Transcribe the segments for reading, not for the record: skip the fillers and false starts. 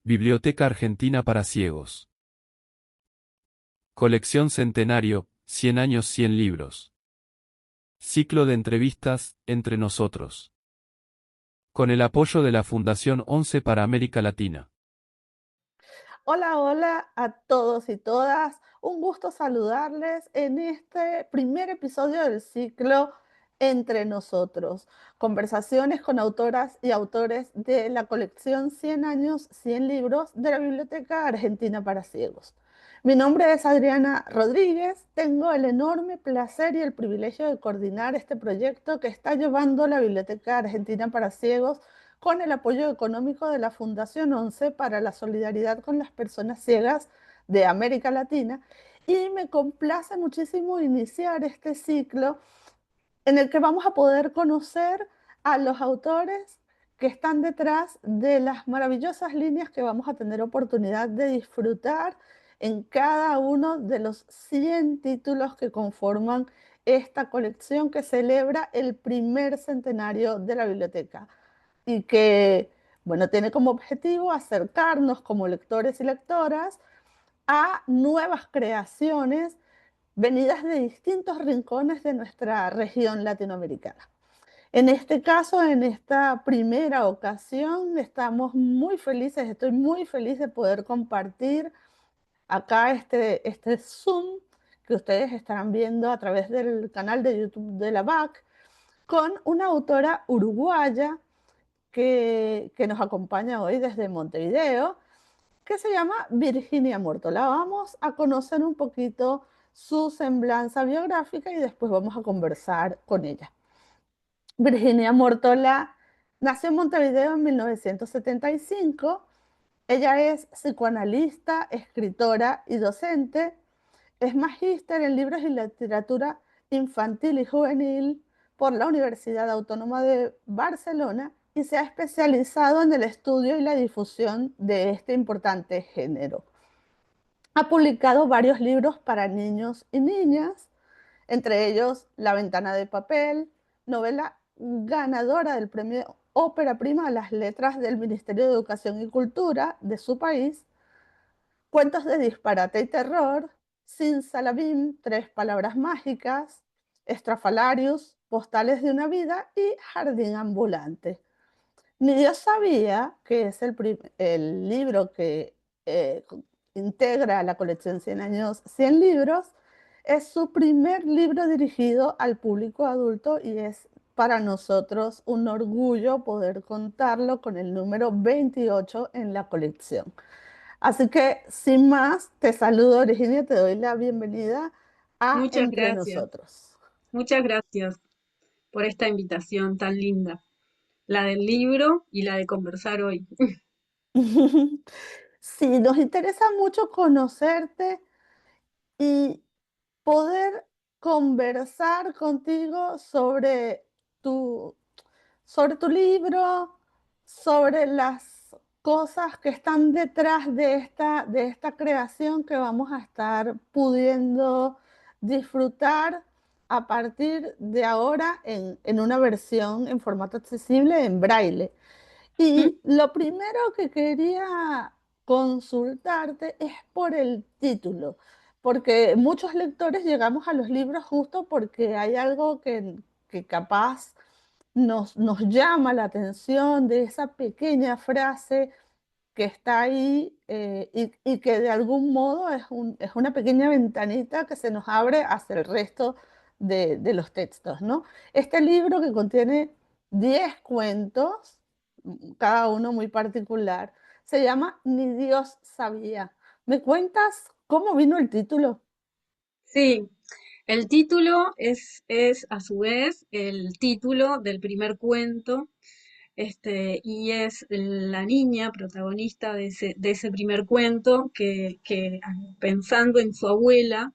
Biblioteca Argentina para Ciegos. Colección Centenario, 100 años 100 libros. Ciclo de entrevistas, Entre Nosotros. Con el apoyo de la Fundación 11 para América Latina. Hola, hola a todos y todas. Un gusto saludarles en este primer episodio del ciclo Entre Nosotros. Conversaciones con autoras y autores de la colección 100 años, 100 libros de la Biblioteca Argentina para Ciegos. Mi nombre es Adriana Rodríguez. Tengo el enorme placer y el privilegio de coordinar este proyecto que está llevando la Biblioteca Argentina para Ciegos con el apoyo económico de la Fundación 11 para la solidaridad con las personas ciegas de América Latina. Y me complace muchísimo iniciar este ciclo en el que vamos a poder conocer a los autores que están detrás de las maravillosas líneas que vamos a tener oportunidad de disfrutar en cada uno de los 100 títulos que conforman esta colección que celebra el primer centenario de la biblioteca y que, bueno, tiene como objetivo acercarnos como lectores y lectoras a nuevas creaciones venidas de distintos rincones de nuestra región latinoamericana. En este caso, en esta primera ocasión, estamos muy felices, estoy muy feliz de poder compartir acá este Zoom que ustedes estarán viendo a través del canal de YouTube de la BAC con una autora uruguaya que nos acompaña hoy desde Montevideo, que se llama Virginia Mortola. Vamos a conocer un poquito su semblanza biográfica y después vamos a conversar con ella. Virginia Mortola nació en Montevideo en 1975. Ella es psicoanalista, escritora y docente. Es magíster en libros y literatura infantil y juvenil por la Universidad Autónoma de Barcelona y se ha especializado en el estudio y la difusión de este importante género. Ha publicado varios libros para niños y niñas, entre ellos La ventana de papel, novela ganadora del premio Ópera Prima a las letras del Ministerio de Educación y Cultura de su país, cuentos de disparate y terror, Sin Salabim, Tres palabras mágicas, Estrafalarius, Postales de una vida y Jardín ambulante. Ni Dios sabía que es el libro que eh, integra la colección 100 años, 100 libros. Es su primer libro dirigido al público adulto y es para nosotros un orgullo poder contarlo con el número 28 en la colección. Así que, sin más, te saludo, Virginia, te doy la bienvenida a Muchas Entre gracias, Nosotros. muchas gracias por esta invitación tan linda, la del libro y la de conversar hoy. Sí, nos interesa mucho conocerte y poder conversar contigo tu, sobre tu libro, sobre las cosas que están detrás de esta creación que vamos a estar pudiendo disfrutar a partir de ahora en una versión en formato accesible en braille. Y lo primero que quería consultarte es por el título, porque muchos lectores llegamos a los libros justo porque hay algo que capaz nos llama la atención de esa pequeña frase que está ahí y que de algún modo es una pequeña ventanita que se nos abre hacia el resto de los textos, ¿no? Este libro que contiene 10 cuentos, cada uno muy particular, se llama Ni Dios sabía. ¿Me cuentas cómo vino el título? Sí, el título es a su vez el título del primer cuento, y es la niña protagonista de ese primer cuento que pensando en su abuela,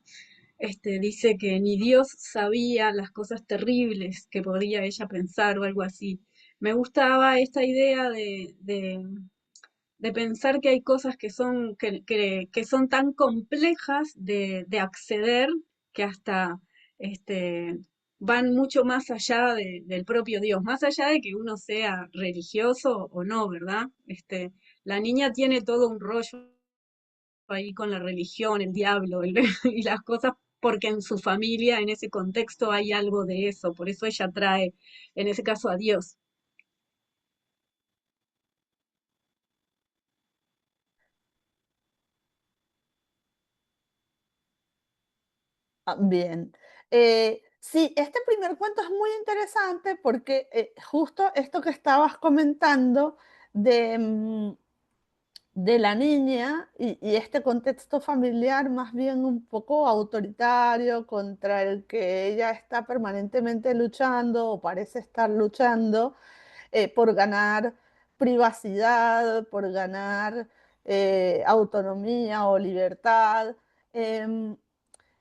dice que ni Dios sabía las cosas terribles que podía ella pensar o algo así. Me gustaba esta idea de pensar que hay cosas que son tan complejas de acceder que hasta este, van mucho más allá del propio Dios, más allá de que uno sea religioso o no, ¿verdad? La niña tiene todo un rollo ahí con la religión, el diablo, y las cosas, porque en su familia, en ese contexto, hay algo de eso, por eso ella trae, en ese caso, a Dios. Bien. Sí, este primer cuento es muy interesante porque justo esto que estabas comentando de, de la niña y este contexto familiar más bien un poco autoritario contra el que ella está permanentemente luchando o parece estar luchando por ganar privacidad, por ganar autonomía o libertad. Em,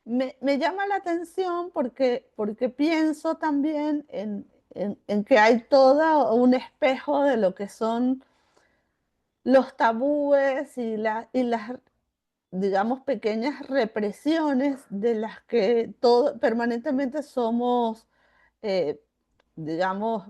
me llama la atención porque pienso también en que hay todo un espejo de lo que son los tabúes y las, digamos, pequeñas represiones de las que todo, permanentemente somos, eh, digamos,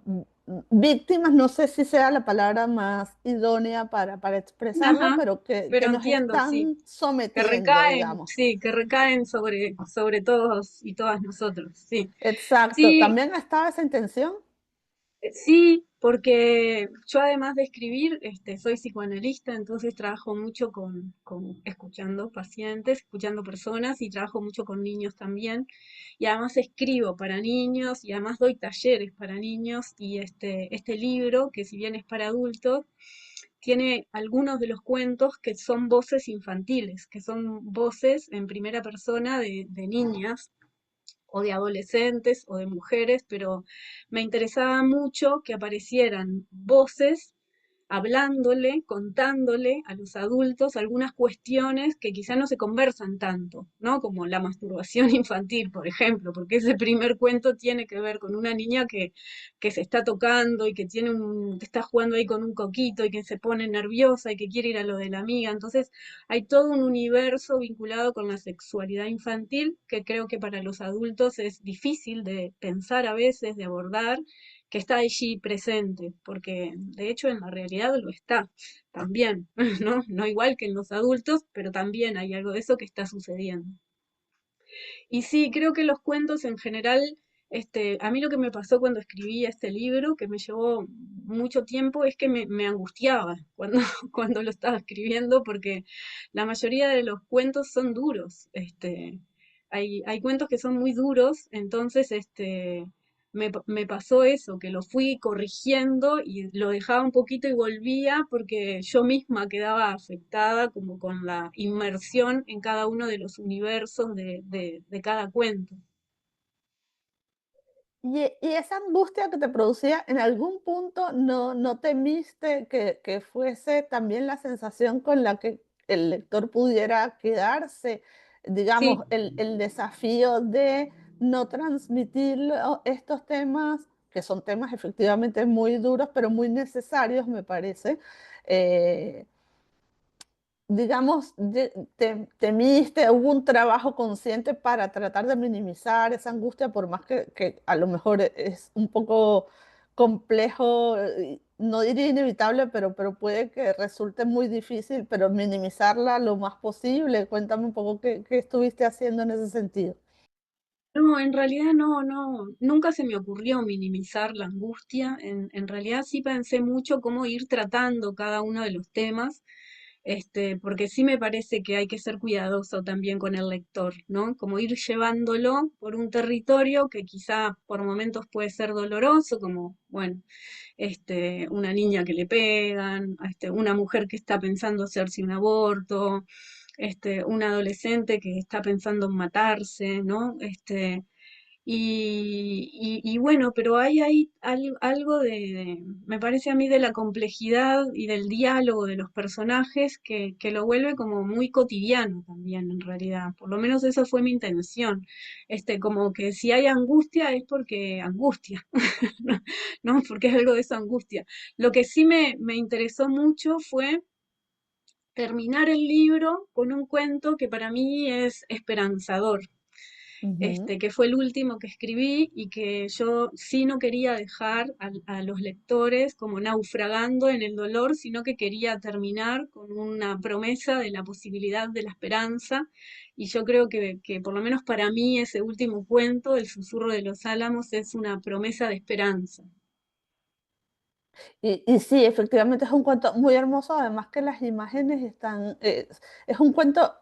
víctimas, no sé si sea la palabra más idónea para expresarlo, Ajá, pero que pero nos entiendo, sí, están sometiendo, digamos. sí, que recaen sobre todos y todas nosotros, sí. Exacto, Sí, también estaba esa intención. sí, porque yo además de escribir, soy psicoanalista, entonces trabajo mucho con escuchando pacientes, escuchando personas y trabajo mucho con niños también. Y además escribo para niños y además doy talleres para niños y este libro, que si bien es para adultos, tiene algunos de los cuentos que son voces infantiles, que son voces en primera persona de niñas o de adolescentes o de mujeres, pero me interesaba mucho que aparecieran voces hablándole, contándole a los adultos algunas cuestiones que quizá no se conversan tanto, ¿no? Como la masturbación infantil, por ejemplo, porque ese primer cuento tiene que ver con una niña que se está tocando y que que está jugando ahí con un coquito y que se pone nerviosa y que quiere ir a lo de la amiga. Entonces, hay todo un universo vinculado con la sexualidad infantil que creo que para los adultos es difícil de pensar a veces, de abordar, que está allí presente, porque de hecho en la realidad lo está también, ¿no? No igual que en los adultos, pero también hay algo de eso que está sucediendo. Y sí, creo que los cuentos en general, a mí lo que me pasó cuando escribí este libro, que me llevó mucho tiempo, es que me angustiaba cuando, cuando lo estaba escribiendo, porque la mayoría de los cuentos son duros. Hay cuentos que son muy duros, entonces me pasó eso, que lo fui corrigiendo y lo dejaba un poquito y volvía porque yo misma quedaba afectada como con la inmersión en cada uno de los universos de cada cuento. Y esa angustia que te producía, ¿en algún punto no temiste que fuese también la sensación con la que el lector pudiera quedarse? Sí, Digamos, el desafío de no transmitir estos temas, que son temas efectivamente muy duros, pero muy necesarios, me parece. eh, digamos, temiste, hubo un trabajo consciente para tratar de minimizar esa angustia, por más que a lo mejor es un poco complejo, no diría inevitable, pero puede que resulte muy difícil, pero minimizarla lo más posible. Cuéntame un poco qué estuviste haciendo en ese sentido. no, en realidad nunca se me ocurrió minimizar la angustia. En realidad sí pensé mucho cómo ir tratando cada uno de los temas, porque sí me parece que hay que ser cuidadoso también con el lector, ¿no? Como ir llevándolo por un territorio que quizá por momentos puede ser doloroso, como, bueno, una niña que le pegan, una mujer que está pensando hacerse un aborto, un adolescente que está pensando en matarse, ¿no? Y bueno, pero hay algo me parece a mí, de la complejidad y del diálogo de los personajes que lo vuelve como muy cotidiano también, en realidad. Por lo menos esa fue mi intención. Como que si hay angustia es porque angustia, ¿no? Porque es algo de esa angustia. Lo que sí me interesó mucho fue terminar el libro con un cuento que para mí es esperanzador. Ujú. que fue el último que escribí y que yo sí no quería dejar a los lectores como naufragando en el dolor, sino que quería terminar con una promesa de la posibilidad de la esperanza. Y yo creo que por lo menos para mí ese último cuento, El susurro de los álamos, es una promesa de esperanza. Y sí, efectivamente es un cuento muy hermoso, además que las imágenes están, es un cuento,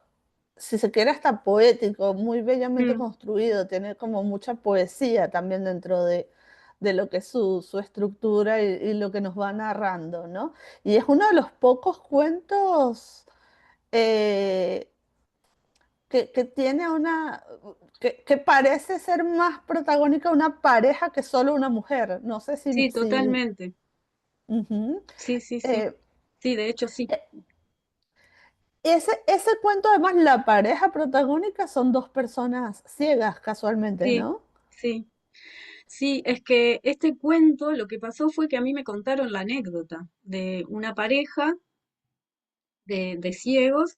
si se quiere, hasta poético, muy bellamente Mm, construido, tiene como mucha poesía también dentro de lo que es su estructura y lo que nos va narrando, ¿no? Y es uno de los pocos cuentos eh, que tiene que parece ser más protagónica una pareja que solo una mujer. No sé si, sí, si totalmente. ujú. Sí, sí, sí. Eh, Sí, de hecho sí. ese cuento, además, la pareja protagónica son dos personas ciegas, casualmente, Sí, ¿no? sí. Sí, es que este cuento lo que pasó fue que a mí me contaron la anécdota de una pareja de ciegos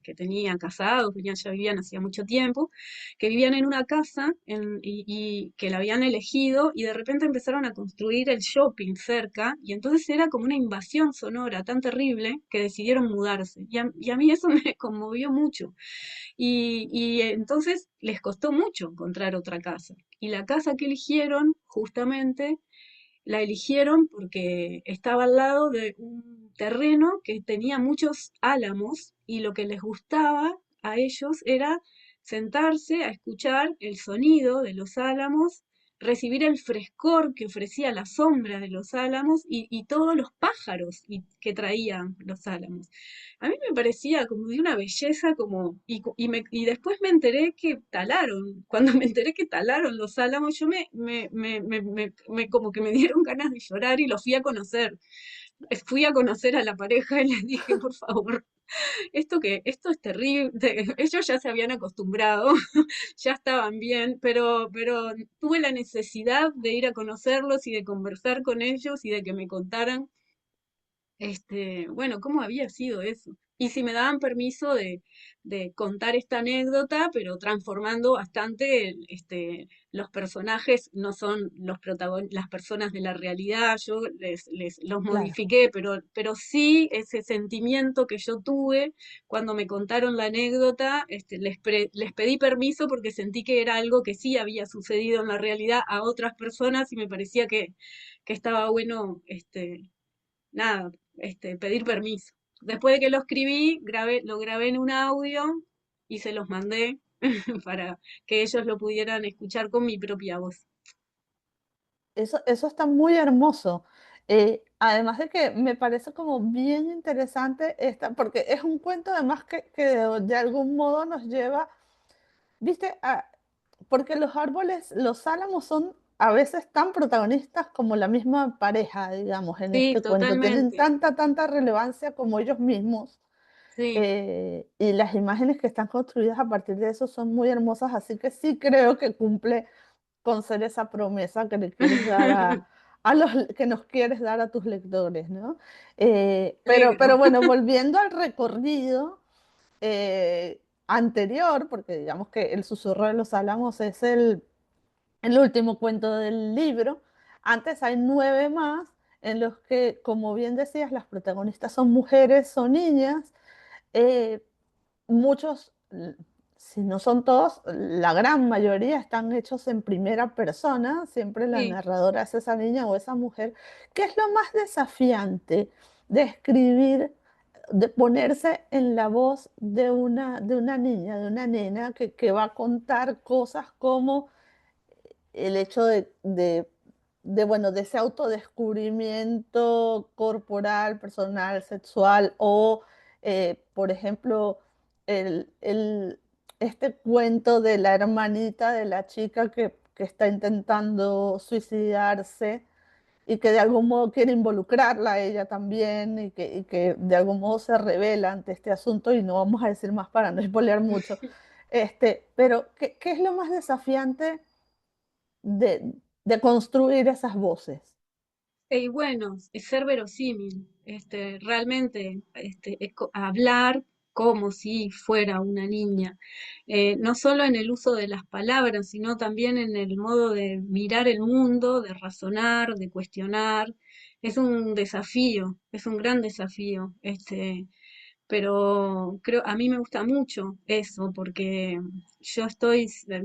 que tenían casados, ya vivían hacía mucho tiempo, que vivían en una casa y que la habían elegido y de repente empezaron a construir el shopping cerca y entonces era como una invasión sonora tan terrible que decidieron mudarse. Y a mí eso me conmovió mucho. Y entonces les costó mucho encontrar otra casa. Y la casa que eligieron, justamente, la eligieron porque estaba al lado de un terreno que tenía muchos álamos y lo que les gustaba a ellos era sentarse a escuchar el sonido de los álamos, recibir el frescor que ofrecía la sombra de los álamos y todos los pájaros que traían los álamos. A mí me parecía como de una belleza como, y después me enteré que talaron, cuando me enteré que talaron los álamos, yo como que me dieron ganas de llorar y los fui a conocer. Fui a conocer a la pareja y les dije, por favor, esto es terrible. Ellos ya se habían acostumbrado, ya estaban bien, pero tuve la necesidad de ir a conocerlos y de conversar con ellos y de que me contaran bueno, ¿cómo había sido eso? Y si me daban permiso de contar esta anécdota, pero transformando bastante, los personajes no son las personas de la realidad, yo les los Claro. modifiqué, pero sí ese sentimiento que yo tuve cuando me contaron la anécdota, les pedí permiso porque sentí que era algo que sí había sucedido en la realidad a otras personas y me parecía que estaba bueno, nada, pedir permiso. Después de que lo escribí, lo grabé en un audio y se los mandé para que ellos lo pudieran escuchar con mi propia voz. Eso está muy hermoso. Además de que me parece como bien interesante esta, porque es un cuento además que de algún modo nos lleva, viste, porque los árboles, los álamos son a veces tan protagonistas como la misma pareja, digamos, en Sí, este cuento. Tienen totalmente. tanta relevancia como ellos mismos. Sí. Y las imágenes que están construidas a partir de eso son muy hermosas, así que sí creo que cumple con ser esa promesa que le quieres dar a los que nos quieres dar a tus lectores, ¿no? Pero Alegro. bueno, volviendo al recorrido anterior, porque digamos que El susurro de los álamos es el último cuento del libro, antes hay 9 más en los que, como bien decías, las protagonistas son mujeres o niñas. eh, Muchos, si no son todos, la gran mayoría están hechos en primera persona, siempre la Sí. narradora es esa niña o esa mujer. ¿Qué es lo más desafiante de escribir, de ponerse en la voz de una niña, de una nena que va a contar cosas como el hecho bueno, de ese autodescubrimiento corporal, personal, sexual, o, por ejemplo, este cuento de la hermanita de la chica que está intentando suicidarse y que de algún modo quiere involucrarla a ella también y que de algún modo se revela ante este asunto y no vamos a decir más para no spoilear mucho. Pero, ¿qué es lo más desafiante de construir esas voces? Y bueno, es ser verosímil, realmente hablar. como si fuera una niña, no solo en el uso de las palabras, sino también en el modo de mirar el mundo, de razonar, de cuestionar. Es un desafío, es un gran desafío, pero creo, a mí me gusta mucho eso, porque yo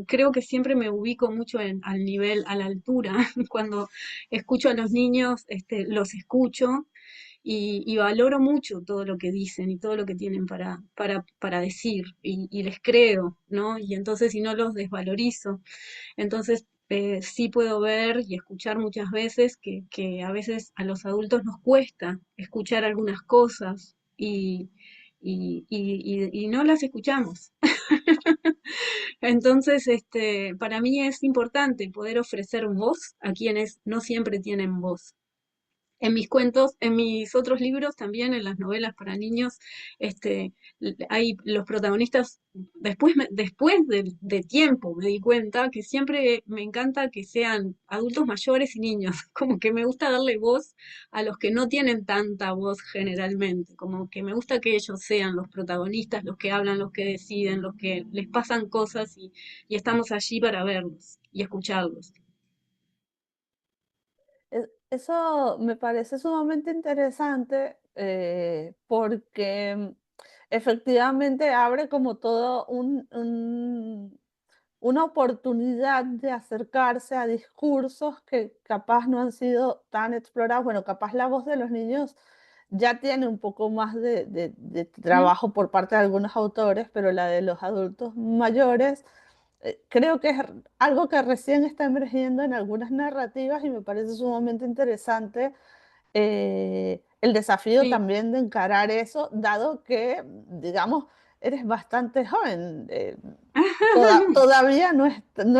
creo que siempre me ubico mucho al nivel, a la altura, cuando escucho a los niños, los escucho y valoro mucho todo lo que dicen y todo lo que tienen para decir y les creo, ¿no? Y entonces si no los desvalorizo, entonces sí puedo ver y escuchar muchas veces que a veces a los adultos nos cuesta escuchar algunas cosas y no las escuchamos. Entonces, para mí es importante poder ofrecer voz a quienes no siempre tienen voz. En mis cuentos, en mis otros libros también, en las novelas para niños, hay los protagonistas, después de tiempo me di cuenta que siempre me encanta que sean adultos mayores y niños, como que me gusta darle voz a los que no tienen tanta voz generalmente, como que me gusta que ellos sean los protagonistas, los que hablan, los que deciden, los que les pasan cosas y estamos allí para verlos y escucharlos. Eso me parece sumamente interesante porque efectivamente abre como todo una oportunidad de acercarse a discursos que capaz no han sido tan explorados. Bueno, capaz la voz de los niños ya tiene un poco más de ¿Mm? trabajo por parte de algunos autores, pero la de los adultos mayores creo que es algo que recién está emergiendo en algunas narrativas y me parece sumamente interesante el desafío Sí, también de encarar eso, dado que, digamos, eres bastante joven. Todavía no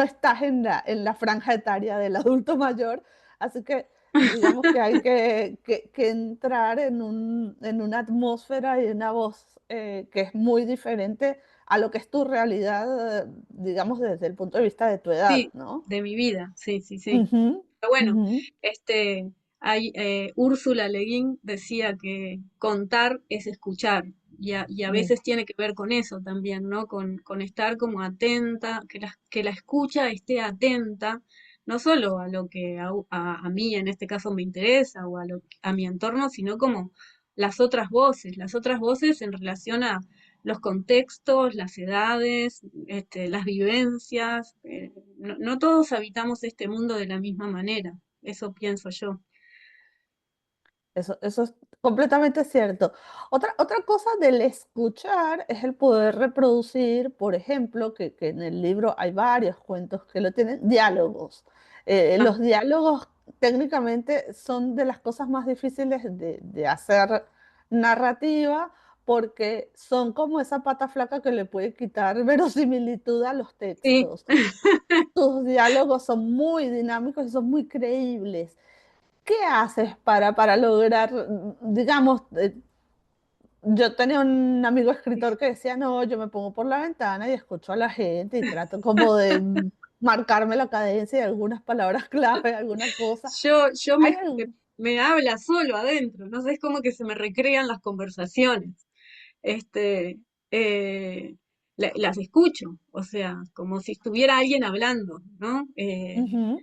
estás en la franja etaria del adulto mayor, así que digamos que hay que entrar en una atmósfera y una voz que es muy diferente a lo que es tu realidad, digamos, desde el punto de vista de tu edad, sí, ¿no? de mi vida, sí, sí, sí. Ujú, Pero bueno, ujú, Úrsula Le Guin decía que contar es escuchar, y a mm. veces tiene que ver con eso también, ¿no? Con estar como atenta, que la escucha esté atenta, no solo a lo que a mí en este caso me interesa o a mi entorno, sino como las otras voces en relación a los contextos, las edades, las vivencias. No todos habitamos este mundo de la misma manera, eso pienso yo. Eso es completamente cierto. Otra cosa del escuchar es el poder reproducir, por ejemplo, que en el libro hay varios cuentos que lo tienen, diálogos. Ah, Los diálogos técnicamente son de las cosas más difíciles de hacer narrativa porque son como esa pata flaca que le puede quitar verosimilitud a los sí, textos. Tus diálogos son muy dinámicos y son muy creíbles. ¿Qué haces para lograr, digamos, yo tenía un amigo escritor que decía, no, yo me pongo por la ventana y escucho a la gente y trato como de marcarme la cadencia de algunas palabras clave, alguna cosa. yo Hay me habla solo adentro, no sé, es como que se me recrean las conversaciones. Este, eh, las escucho, o sea, como si estuviera alguien hablando, ¿no? Ujú.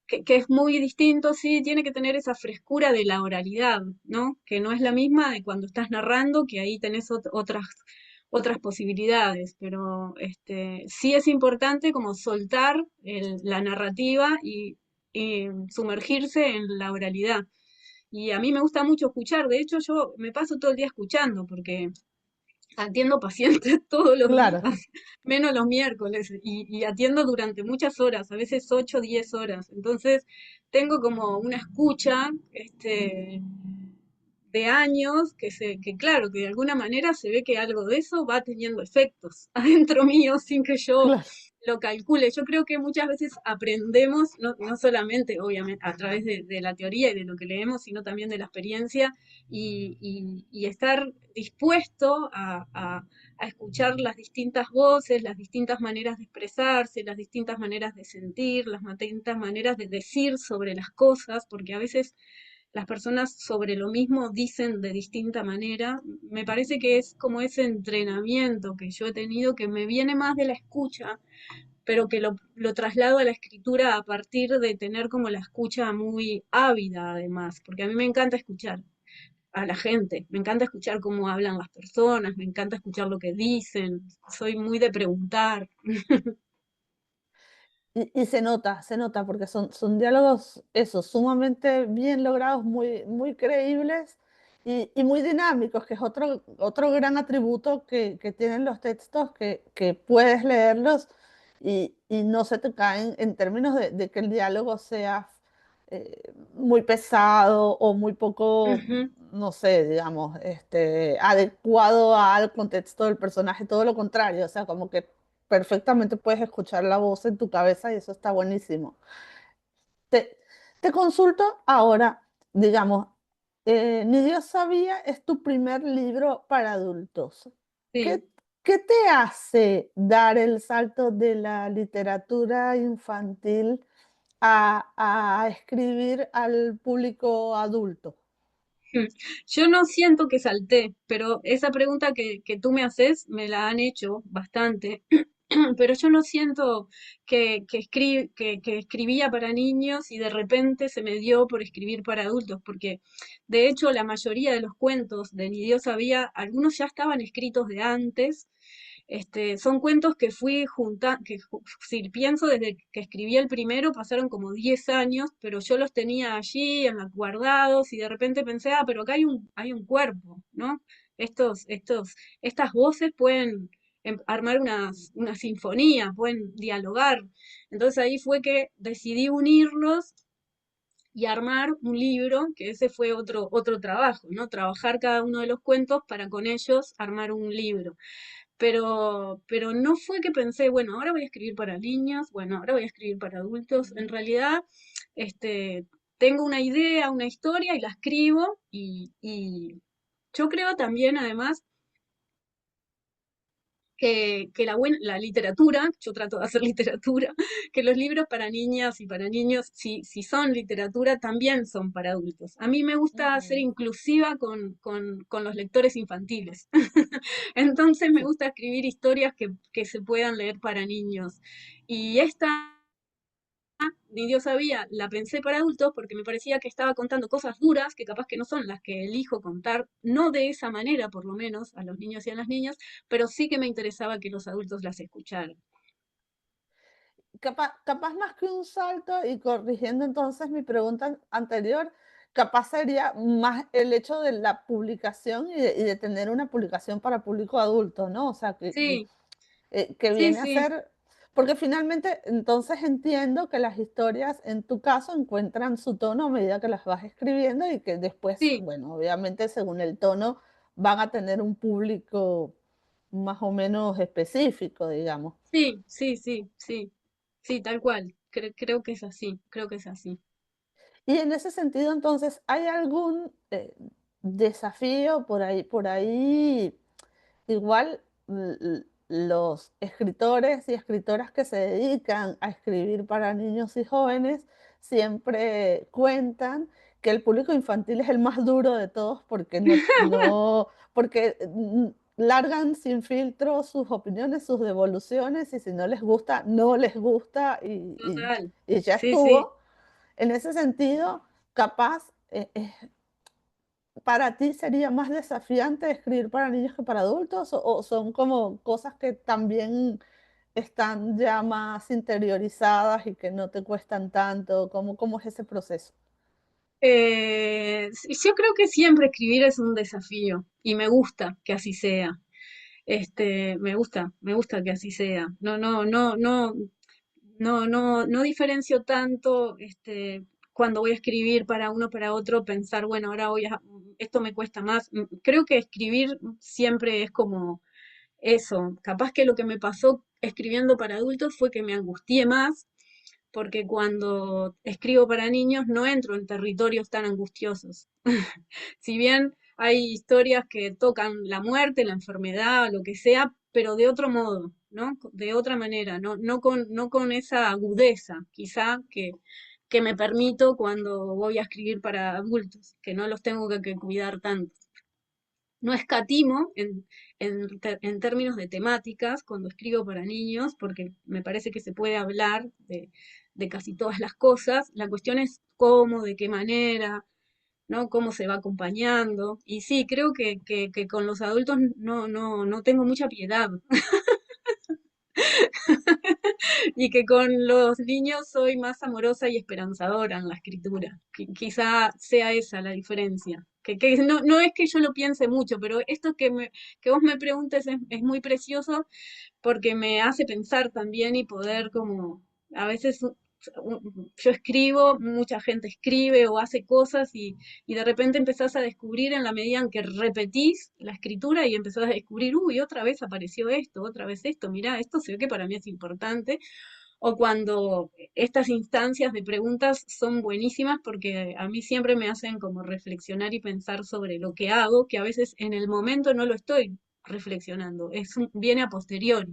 Que es muy distinto, sí, tiene que tener esa frescura de la oralidad, ¿no? Que no es la misma de cuando estás narrando, que ahí tenés otras posibilidades, pero sí es importante como soltar la narrativa y sumergirse en la oralidad. Y a mí me gusta mucho escuchar, de hecho yo me paso todo el día escuchando, porque atiendo pacientes todos los días, Claro. menos los miércoles, y atiendo durante muchas horas, a veces 8 o 10 horas. Entonces, tengo como una escucha, de años que claro, que de alguna manera se ve que algo de eso va teniendo efectos adentro mío sin que yo Claro. lo calcule. Yo creo que muchas veces aprendemos, no solamente obviamente a través de la teoría y de lo que leemos, sino también de la experiencia y estar dispuesto a escuchar las distintas voces, las distintas maneras de expresarse, las distintas maneras de sentir, las distintas maneras de decir sobre las cosas, porque a veces las personas sobre lo mismo dicen de distinta manera. Me parece que es como ese entrenamiento que yo he tenido que me viene más de la escucha, pero que lo traslado a la escritura a partir de tener como la escucha muy ávida además, porque a mí me encanta escuchar a la gente, me encanta escuchar cómo hablan las personas, me encanta escuchar lo que dicen, soy muy de preguntar. Y se nota, porque son diálogos, eso, sumamente bien logrados, muy creíbles y muy dinámicos, que es otro gran atributo que tienen los textos, que puedes leerlos y no se te caen en términos de que el diálogo sea muy pesado o muy poco, Ujú. no sé, digamos, adecuado al contexto del personaje, todo lo contrario, o sea, como que perfectamente puedes escuchar la voz en tu cabeza y eso está buenísimo. Te, te consulto ahora, digamos, Ni Dios sabía es tu primer libro para adultos. Sí. ¿Qué, qué te hace dar el salto de la literatura infantil a escribir al público adulto? Yo no siento que salté, pero esa pregunta que tú me haces me la han hecho bastante, pero yo no siento que escribía para niños y de repente se me dio por escribir para adultos, porque de hecho la mayoría de los cuentos de Ni Dios sabía, algunos ya estaban escritos de antes. Son cuentos que fui juntando, si pienso desde que escribí el primero, pasaron como 10 años, pero yo los tenía allí guardados y de repente pensé, ah, pero acá hay un cuerpo, ¿no? Estas voces pueden armar una sinfonía, pueden dialogar. Entonces ahí fue que decidí unirlos y armar un libro, que ese fue otro trabajo, ¿no? Trabajar cada uno de los cuentos para con ellos armar un libro. Pero no fue que pensé, bueno, ahora voy a escribir para niños, bueno, ahora voy a escribir para adultos. En realidad, este, tengo una idea, una historia y la escribo y yo creo también, además, que la literatura, yo trato de hacer literatura, que los libros para niñas y para niños, si son literatura, también son para adultos. A mí me gusta ser Ujú. inclusiva con los lectores infantiles. Entonces me Sí. gusta escribir historias que se puedan leer para niños. Y esta ni Dios sabía, la pensé para adultos porque me parecía que estaba contando cosas duras que capaz que no son las que elijo contar, no de esa manera por lo menos, a los niños y a las niñas, pero sí que me interesaba que los adultos las escucharan. Capaz más que un salto, y corrigiendo entonces mi pregunta anterior, capaz sería más el hecho de la publicación y de tener una publicación para público adulto, ¿no? O sea, Sí, que sí, viene a sí, ser, porque finalmente entonces entiendo que las historias en tu caso encuentran su tono a medida que las vas escribiendo y que después, sí, bueno, obviamente según el tono van a tener un público más o menos específico, digamos. sí, sí, sí, sí, sí, tal cual. Creo que es así, creo que es así. Y en ese sentido, entonces, ¿hay algún desafío por ahí? Igual los escritores y escritoras que se dedican a escribir para niños y jóvenes siempre cuentan que el público infantil es el más duro de todos porque porque largan sin filtro sus opiniones, sus devoluciones y si no les gusta, no les gusta Total. y ya Sí, sí. estuvo. En ese sentido, capaz, ¿para ti sería más desafiante escribir para niños que para adultos? O son como cosas que también están ya más interiorizadas y que no te cuestan tanto? ¿Cómo es ese proceso? Sí, yo creo que siempre escribir es un desafío y me gusta que así sea. Me gusta que así sea. No diferencio tanto, cuando voy a escribir para uno para otro, pensar, bueno, esto me cuesta más. Creo que escribir siempre es como eso. Capaz que lo que me pasó escribiendo para adultos fue que me angustié más, porque cuando escribo para niños no entro en territorios tan angustiosos. Si bien hay historias que tocan la muerte, la enfermedad, lo que sea, pero de otro modo, ¿no? De otra manera, no con esa agudeza, quizá que me permito cuando voy a escribir para adultos, que no los tengo que cuidar tanto. No escatimo en términos de temáticas cuando escribo para niños, porque me parece que se puede hablar de casi todas las cosas. La cuestión es cómo, de qué manera, ¿no? Cómo se va acompañando. Y sí, creo que con los adultos no tengo mucha piedad. Y que con los niños soy más amorosa y esperanzadora en la escritura. Quizá sea esa la diferencia. Que no es que yo lo piense mucho, pero esto que vos me preguntes es muy precioso porque me hace pensar también y poder como, a veces yo escribo, mucha gente escribe o hace cosas y de repente empezás a descubrir en la medida en que repetís la escritura y empezás a descubrir, uy, otra vez apareció esto, otra vez esto, mirá, esto se ve que para mí es importante. O cuando estas instancias de preguntas son buenísimas porque a mí siempre me hacen como reflexionar y pensar sobre lo que hago, que a veces en el momento no lo estoy reflexionando, viene a posteriori.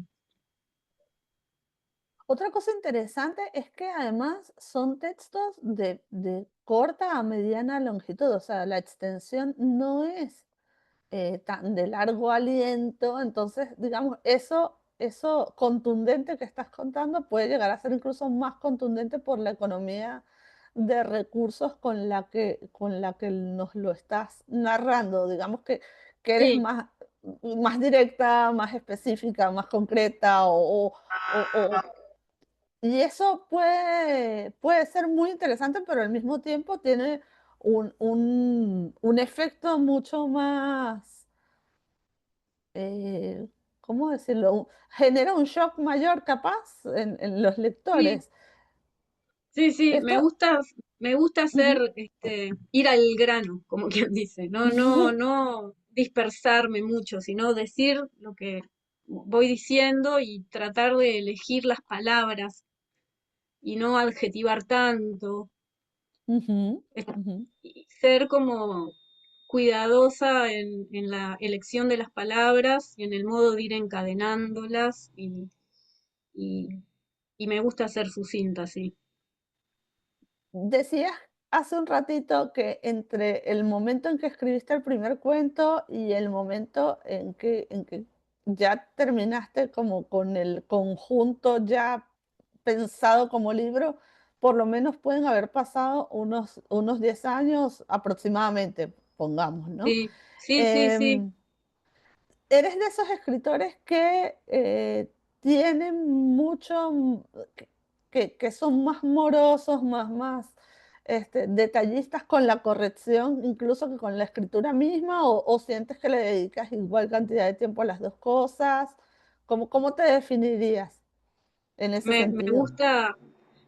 Otra cosa interesante es que además son textos de corta a mediana longitud, o sea, la extensión no es tan de largo aliento, entonces, digamos, eso contundente que estás contando puede llegar a ser incluso más contundente por la economía de recursos con la que nos lo estás narrando, digamos que eres Sí, más, más directa, más específica, más concreta y eso puede ser muy interesante, pero al mismo tiempo tiene un efecto mucho más, eh, ¿cómo decirlo? Genera un shock mayor capaz en los sí, lectores. sí, Esto, me gusta hacer, ujú. ir al grano, como quien dice, no dispersarme mucho, sino decir lo que voy diciendo y tratar de elegir las palabras y no adjetivar tanto, Ujú, es- ujú. y ser como cuidadosa en la elección de las palabras y en el modo de ir encadenándolas y, y me gusta ser sucinta, sí. Decías hace un ratito que entre el momento en que escribiste el primer cuento y el momento en que ya terminaste como con el conjunto ya pensado como libro, por lo menos pueden haber pasado unos 10 años aproximadamente, pongamos, ¿no? Sí, sí, sí, sí. Em, Eres de esos escritores que tienen mucho, que son más morosos, más detallistas con la corrección, incluso que con la escritura misma, o sientes que le dedicas igual cantidad de tiempo a las dos cosas. ¿Cómo te definirías en ese Me, me sentido? gusta,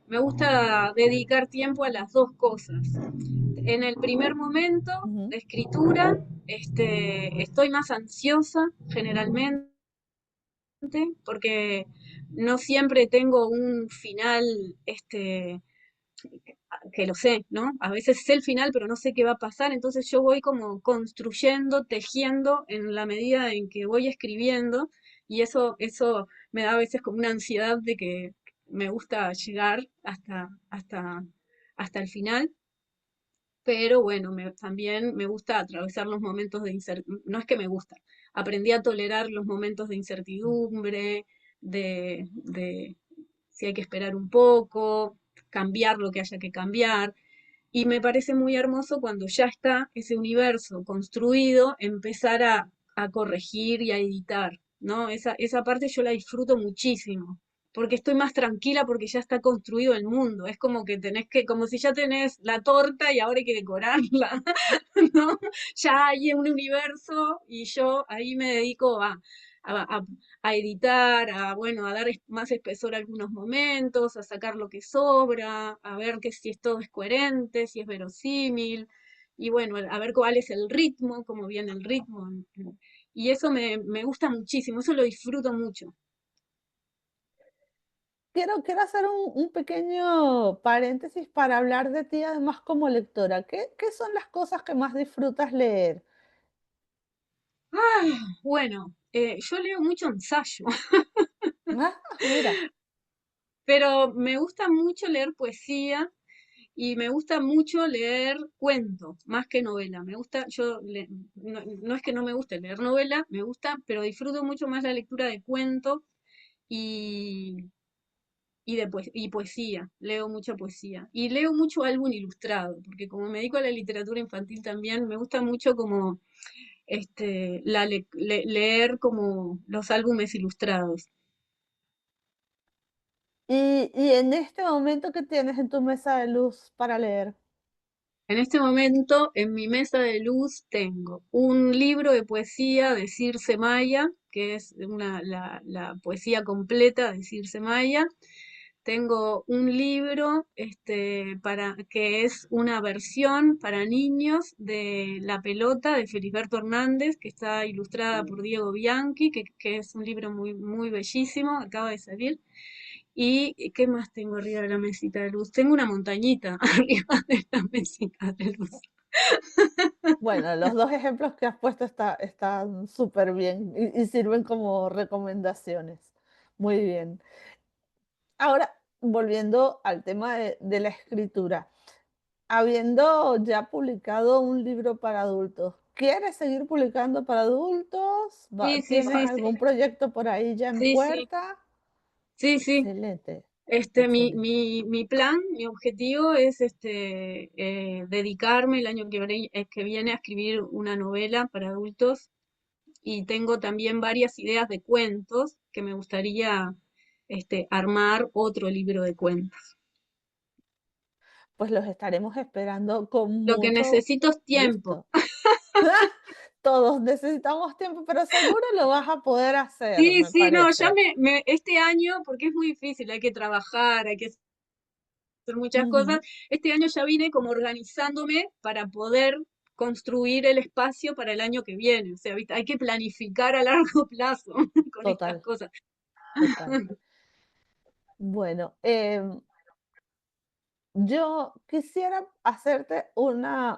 me gusta dedicar tiempo a las dos cosas. En el primer momento Ujú, de escritura, estoy más ansiosa generalmente porque no siempre tengo un final, que lo sé, ¿no? A veces sé el final, pero no sé qué va a pasar, entonces yo voy como construyendo, tejiendo en la medida en que voy escribiendo y eso me da a veces como una ansiedad de que me gusta llegar hasta el final, pero bueno, también me gusta atravesar los momentos de incertidumbre, no es que me gusta, aprendí a tolerar los momentos de incertidumbre, de si hay que esperar un poco, cambiar lo que haya que cambiar. Y me parece muy hermoso cuando ya está ese universo construido, empezar a corregir y a editar, ¿no? Esa parte yo la disfruto muchísimo, porque estoy más tranquila porque ya está construido el mundo. Es como que como si ya tenés la torta y ahora hay que decorarla, ¿no? Ya hay un universo y yo ahí me dedico a, a- a editar, bueno, a dar más espesor a algunos momentos, a sacar lo que sobra, a ver que si todo es coherente, si es verosímil, y bueno, a ver cuál es el ritmo, cómo viene el ritmo. Y eso me gusta muchísimo, eso lo disfruto mucho. Quiero hacer un pequeño paréntesis para hablar de ti además como lectora. ¿Qué son las cosas que más disfrutas leer? Ah, bueno, yo leo mucho ensayo, Ah, mira. pero me gusta mucho leer poesía. y me gusta mucho leer cuentos, más que novela. Me gusta, no, no es que no me guste leer novela, me gusta, pero disfruto mucho más la lectura de cuentos y, y poesía. Leo mucha poesía. Y leo mucho álbum ilustrado, porque como me dedico a la literatura infantil también, me gusta mucho como leer como los álbumes ilustrados. Y en este momento, ¿qué tienes en tu mesa de luz para leer? En este momento, en mi mesa de luz tengo un libro de poesía de Circe Maya, que es la poesía completa de Circe Maya. Tengo un libro que es una versión para niños de La pelota de Feliberto Hernández, que está ilustrada por Diego Bianchi, que es un libro muy, muy bellísimo, acaba de salir. ¿Y qué más tengo arriba de la mesita de luz? Tengo una montañita arriba de la mesita de luz. Bueno, los dos ejemplos que has puesto están súper bien y sirven como recomendaciones. Muy bien. Ahora, volviendo al tema de la escritura, habiendo ya publicado un libro para adultos, ¿quieres seguir publicando para adultos? Sí, sí, ¿Tienes sí, algún proyecto por ahí ya en sí, sí, puerta? sí, sí. Excelente, Mi, excelente. mi plan, mi objetivo es dedicarme el año que viene a escribir una novela para adultos y tengo también varias ideas de cuentos que me gustaría armar otro libro de cuentos. Pues los estaremos esperando con Lo que mucho necesito es tiempo. gusto. Todos necesitamos tiempo, pero seguro lo vas a poder hacer, Sí, me sí, no, parece. este año, porque es muy difícil, hay que trabajar, hay que hacer muchas cosas. Ujú, Este año ya vine como organizándome para poder construir el espacio para el año que viene. O sea, ¿viste? Hay que planificar a largo plazo con estas total, cosas. total. Bueno, yo quisiera hacerte una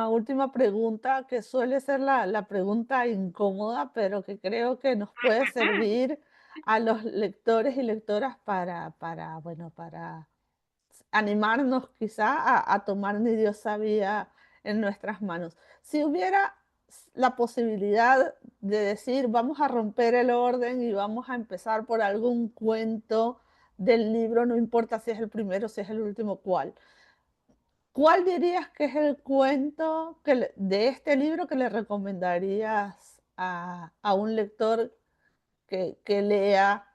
última pregunta que suele ser la pregunta incómoda, pero que creo que nos puede servir a los lectores y lectoras bueno, para animarnos quizá a tomar ni Dios sabía en nuestras manos. Si hubiera la posibilidad de decir, vamos a romper el orden y vamos a empezar por algún cuento del libro, no importa si es el primero, si es el último, ¿cuál? ¿Cuál dirías que es el cuento de este libro que le recomendarías a un lector que lea,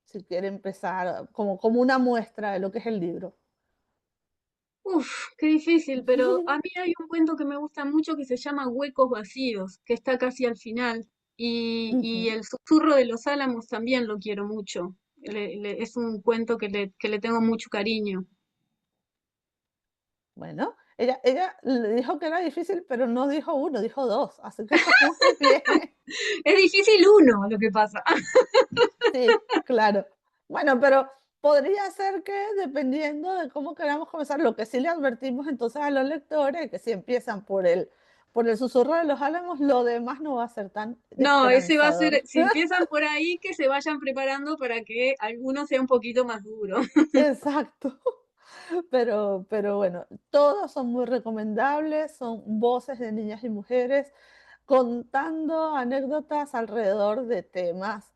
si quiere empezar, como una muestra de lo que es el libro? Uf, qué difícil, pero a mí hay un cuento que me gusta mucho que se llama Huecos Vacíos, que está casi al final. Y Ujú. El susurro de los álamos también lo quiero mucho. Es un cuento que le tengo mucho cariño. Bueno, ella le dijo que era difícil, pero no dijo uno, dijo dos, así que está muy bien. Es difícil uno lo que pasa. Sí, claro. Bueno, pero podría ser que dependiendo de cómo queramos comenzar, lo que sí le advertimos entonces a los lectores, que si empiezan por el susurro de los álamos, lo demás no va a ser tan No, ese va a ser, esperanzador. si empiezan por ahí, que se vayan preparando para que alguno sea un poquito más duro. Exacto. Pero bueno, todos son muy recomendables, son voces de niñas y mujeres contando anécdotas alrededor de temas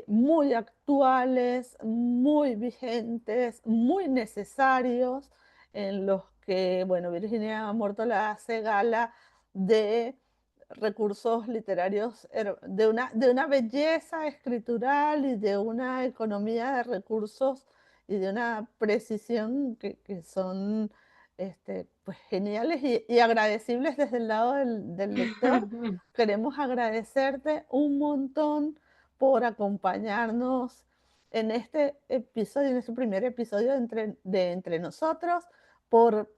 muy actuales, muy vigentes, muy necesarios, en los que, bueno, Virginia Mortola hace gala de recursos literarios, de una belleza escritural y de una economía de recursos y de una precisión que son pues, geniales y agradecibles desde el lado del lector. Queremos agradecerte un montón por acompañarnos en este episodio, en este primer episodio de Entre Nosotros, por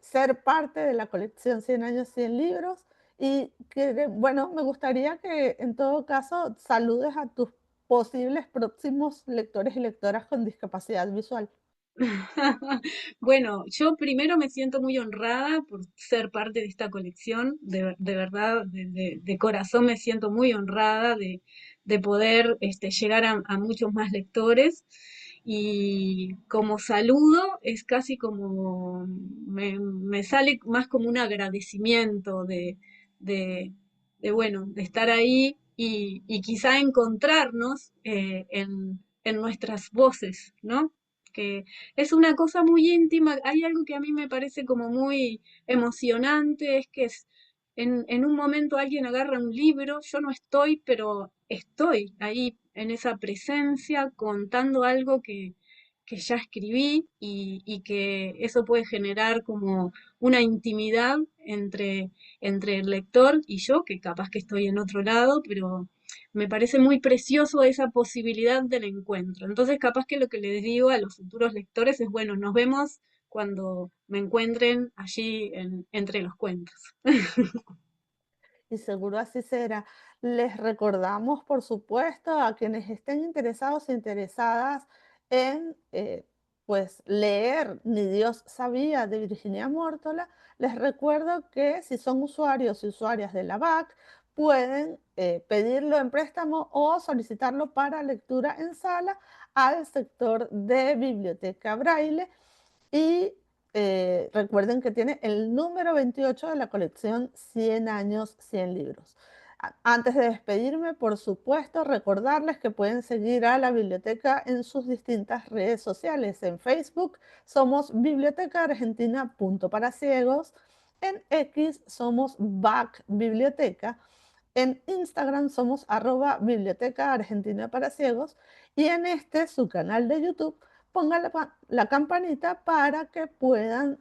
ser parte de la colección 100 años, 100 libros. Y que, bueno, me gustaría que en todo caso saludes a tus posibles próximos lectores y lectoras con discapacidad visual. Bueno, yo primero me siento muy honrada por ser parte de esta colección, de verdad, de corazón me siento muy honrada de poder llegar a muchos más lectores. y como saludo es casi como, me sale más como un agradecimiento de, bueno, de estar ahí y quizá encontrarnos en nuestras voces, ¿no? Que es una cosa muy íntima. Hay algo que a mí me parece como muy emocionante, es que en un momento alguien agarra un libro, yo no estoy, pero estoy ahí en esa presencia contando algo que ya escribí y que eso puede generar como una intimidad entre el lector y yo, que capaz que estoy en otro lado, pero me parece muy precioso esa posibilidad del encuentro. Entonces, capaz que lo que les digo a los futuros lectores es, bueno, nos vemos cuando me encuentren allí entre los cuentos. Y seguro así será. Les recordamos, por supuesto, a quienes estén interesados e interesadas en pues leer Ni Dios sabía de Virginia Mórtola, les recuerdo que si son usuarios y usuarias de la BAC, pueden pedirlo en préstamo o solicitarlo para lectura en sala al sector de Biblioteca Braille y recuerden que tiene el número 28 de la colección 100 años, 100 libros. Antes de despedirme, por supuesto, recordarles que pueden seguir a la biblioteca en sus distintas redes sociales. En Facebook somos Biblioteca Argentina Punto para Ciegos. En X somos BAC Biblioteca. En Instagram somos @Biblioteca Argentina para Ciegos y en este, su canal de YouTube, pongan la campanita para que puedan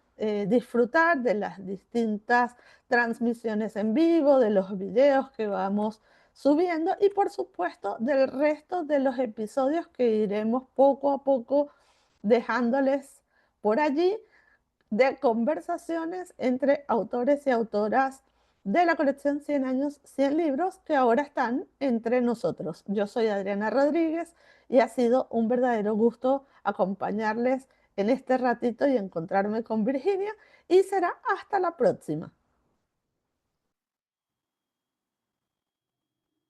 disfrutar de las distintas transmisiones en vivo, de los videos que vamos subiendo y por supuesto del resto de los episodios que iremos poco a poco dejándoles por allí de conversaciones entre autores y autoras de la colección 100 años, 100 libros que ahora están entre nosotros. Yo soy Adriana Rodríguez y ha sido un verdadero gusto acompañarles en este ratito y encontrarme con Virginia y será hasta la próxima.